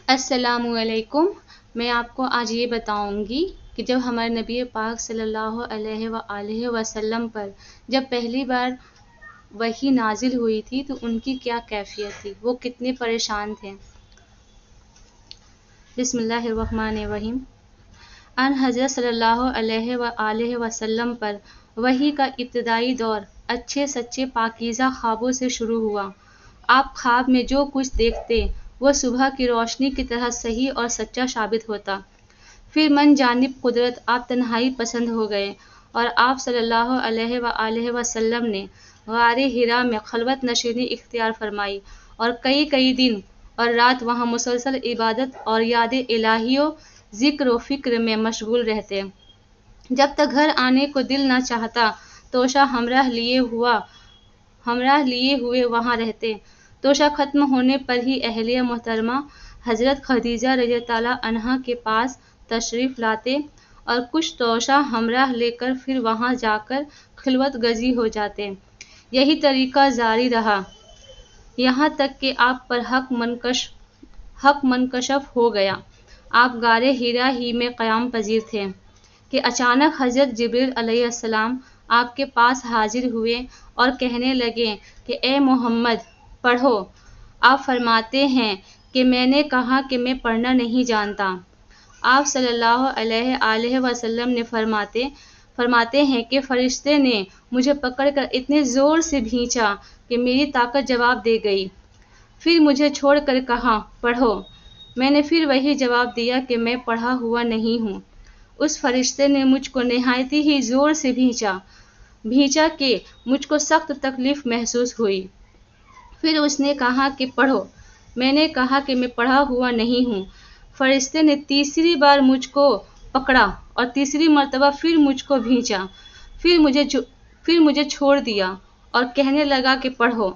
السلام علیکم۔ میں آپ کو آج یہ بتاؤں گی کہ جب ہمارے نبی پاک صلی اللہ علیہ وآلہ وسلم پر جب پہلی بار وحی نازل ہوئی تھی تو ان کی کیا کیفیت تھی، وہ کتنے پریشان تھے۔ بسم اللہ الرحمن الرحیم۔ ان حضرت صلی اللہ علیہ وآلہ وسلم پر وحی کا ابتدائی دور اچھے سچے پاکیزہ خوابوں سے شروع ہوا۔ آپ خواب میں جو کچھ دیکھتے وہ صبح کی روشنی کی طرح صحیح اور سچا ثابت ہوتا۔ پھر من جانب قدرت آپ تنہائی پسند ہو گئے اور آپ صلی اللہ علیہ وآلہ وسلم نے غار حرا میں خلوت نشینی اختیار فرمائی اور کئی دن اور رات وہاں مسلسل عبادت اور یاد الہی و ذکر و فکر میں مشغول رہتے۔ جب تک گھر آنے کو دل نہ چاہتا توشہ ہمراہ لیے ہوئے وہاں رہتے۔ توشہ ختم ہونے پر ہی اہلیہ محترمہ حضرت خدیجہ رضی اللہ عنہا کے پاس تشریف لاتے اور کچھ توشہ ہمراہ لے کر پھر وہاں جا کر خلوت گزی ہو جاتے۔ یہی طریقہ جاری رہا یہاں تک کہ آپ پر حق منکشف ہو گیا۔ آپ غار حرا ہی میں قیام پذیر تھے کہ اچانک حضرت جبریل علیہ السلام آپ کے پاس حاضر ہوئے اور کہنے لگے کہ اے محمد پڑھو۔ آپ فرماتے ہیں کہ میں نے کہا کہ میں پڑھنا نہیں جانتا۔ آپ صلی اللہ علیہ وآلہ وسلم نے فرماتے ہیں کہ فرشتے نے مجھے پکڑ کر اتنے زور سے بھینچا کہ میری طاقت جواب دے گئی۔ پھر مجھے چھوڑ کر کہا پڑھو۔ میں نے پھر وہی جواب دیا کہ میں پڑھا ہوا نہیں ہوں۔ اس فرشتے نے مجھ کو نہایت ہی زور سے بھینچا کہ مجھ کو سخت تکلیف محسوس ہوئی۔ پھر اس نے کہا کہ پڑھو۔ میں نے کہا کہ میں پڑھا ہوا نہیں ہوں۔ فرشتے نے تیسری بار مجھ کو پکڑا اور تیسری مرتبہ پھر مجھ کو بھینچا۔ پھر مجھے چھوڑ دیا اور کہنے لگا کہ پڑھو۔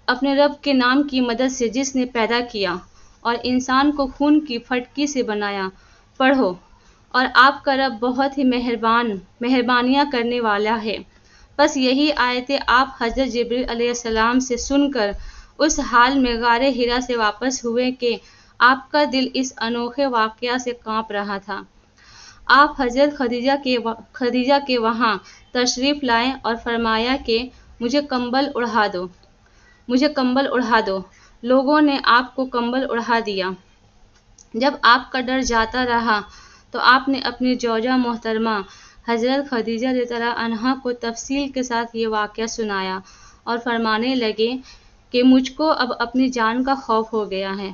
اپنے رب کے نام کی مدد سے جس نے پیدا کیا اور انسان کو خون کی پھٹکی سے بنایا، پڑھو۔ اور آپ کا رب بہت ہی مہربانیاں کرنے والا ہے۔ بس یہی آیتیں آپ حضرت جبریل علیہ السلام سے سن کر اس حال میں غار حرا سے واپس ہوئے کہ آپ کا دل اس انوکھے واقعہ سے کانپ رہا تھا۔ آپ حضرت خدیجہ کے وہاں تشریف لائے اور فرمایا کہ مجھے کمبل اڑھا دو۔ لوگوں نے آپ کو کمبل اڑھا دیا۔ جب آپ کا ڈر جاتا رہا تو آپ نے اپنی زوجہ محترمہ حضرت خدیجہ رضی اللہ عنہا کو تفصیل کے ساتھ یہ واقعہ سنایا اور فرمانے لگے کہ مجھ کو اب اپنی جان کا خوف ہو گیا ہے۔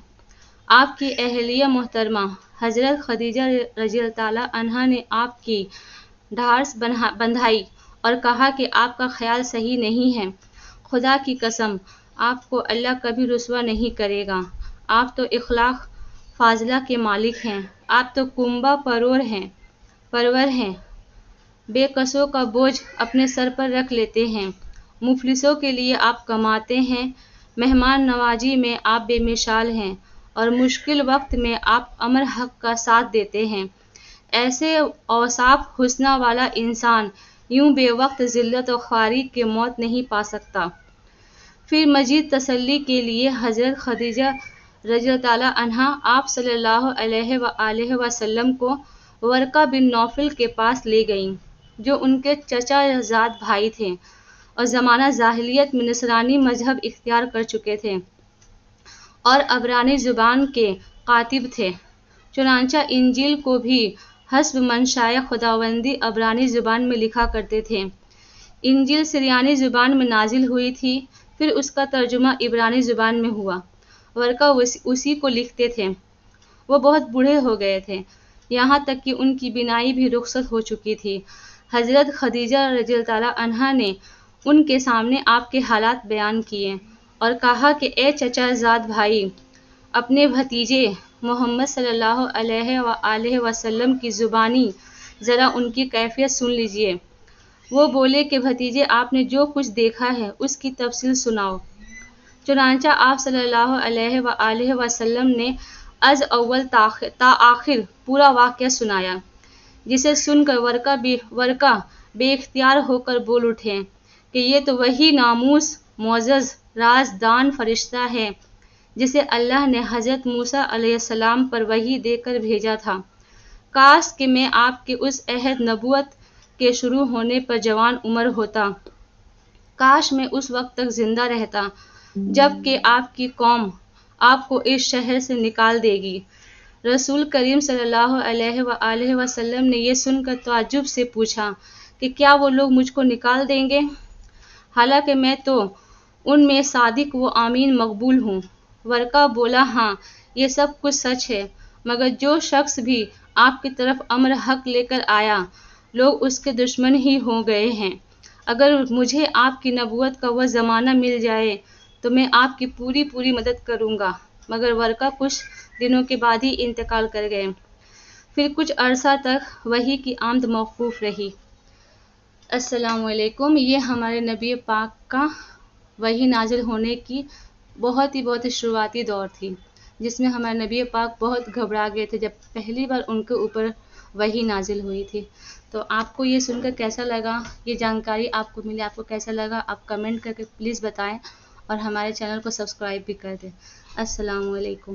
آپ کی اہلیہ محترمہ حضرت خدیجہ رضی اللہ عنہا نے آپ کی ڈھارس بندھائی اور کہا کہ آپ کا خیال صحیح نہیں ہے۔ خدا کی قسم آپ کو اللہ کبھی رسوا نہیں کرے گا۔ آپ تو اخلاق فاضلہ کے مالک ہیں۔ آپ تو کنبہ پرور ہیں۔ بے کسوں کا بوجھ اپنے سر پر رکھ لیتے ہیں۔ مفلسوں کے لیے آپ کماتے ہیں۔ مہمان نوازی میں آپ بے مثال ہیں اور مشکل وقت میں آپ امر حق کا ساتھ دیتے ہیں۔ ایسے اوصاف حسنہ والا انسان یوں بے وقت ذلت و خواری کے موت نہیں پا سکتا۔ پھر مزید تسلی کے لیے حضرت خدیجہ رضی اللہ عنہا آپ صلی اللہ علیہ وآلہ وسلم کو ورقہ بن نوفل کے پاس لے گئیں، جو ان کے چچا زاد بھائی تھے اور زمانہ جاہلیت میں نصرانی مذہب اختیار کر چکے تھے اور عبرانی زبان کے کاتب تھے۔ چنانچہ انجیل کو بھی حسب منشائے خداوندی عبرانی زبان میں لکھا کرتے تھے۔ انجیل سریانی زبان میں نازل ہوئی تھی، پھر اس کا ترجمہ عبرانی زبان میں ہوا۔ ورقہ اسی کو لکھتے تھے۔ وہ بہت بوڑھے ہو گئے تھے، یہاں تک کہ ان کی بینائی بھی رخصت ہو چکی تھی۔ حضرت خدیجہ رضی اللہ عنہا نے ان کے سامنے آپ کے حالات بیان کیے اور کہا کہ اے چچا زاد بھائی، اپنے بھتیجے محمد صلی اللہ علیہ وآلہ وسلم کی زبانی ذرا ان کی کیفیت سن لیجیے۔ وہ بولے کہ بھتیجے آپ نے جو کچھ دیکھا ہے اس کی تفصیل سناؤ۔ چنانچہ آپ صلی اللہ علیہ وآلہ وسلم نے از اول تا آخر پورا واقعہ سنایا، جسے سن کر ورقہ بے اختیار ہو کر بول اٹھے کہ یہ تو وہی ناموس معزز رازدان فرشتہ ہے جسے اللہ نے حضرت موسیٰ علیہ السلام پر وحی دے کر بھیجا تھا۔ کاش کہ میں آپ کے اس عہد نبوت کے شروع ہونے پر جوان عمر ہوتا، کاش میں اس وقت تک زندہ رہتا جب کہ آپ کی قوم آپ کو اس شہر سے نکال دے گی۔ رسول کریم صلی اللہ علیہ وآلہ وسلم نے یہ سن کر تعجب سے پوچھا کہ کیا وہ لوگ مجھ کو نکال دیں گے؟ حالانکہ میں تو ان میں صادق و امین مقبول ہوں۔ ورقہ بولا، ہاں یہ سب کچھ سچ ہے، مگر جو شخص بھی آپ کی طرف امر حق لے کر آیا، لوگ اس کے دشمن ہی ہو گئے ہیں۔ اگر مجھے آپ کی نبوت کا وہ زمانہ مل جائے تو میں آپ کی پوری مدد کروں گا، مگر ورقہ کچھ دنوں کے بعد ہی انتقال کر گئے۔ پھر کچھ عرصہ تک وحی کی آمد موقوف رہی۔ السلام علیکم۔ یہ ہمارے نبی پاک کا وحی نازل ہونے کی بہت ہی شروعاتی دور تھی، جس میں ہمارے نبی پاک بہت گھبرا گئے تھے جب پہلی بار ان کے اوپر وحی نازل ہوئی تھی۔ تو آپ کو یہ سن کر کیسا لگا؟ یہ جانکاری آپ کو ملی، آپ کو کیسا لگا؟ آپ کمنٹ کر کے پلیز بتائیں اور ہمارے چینل کو سبسکرائب بھی کر دیں۔ السلام علیکم۔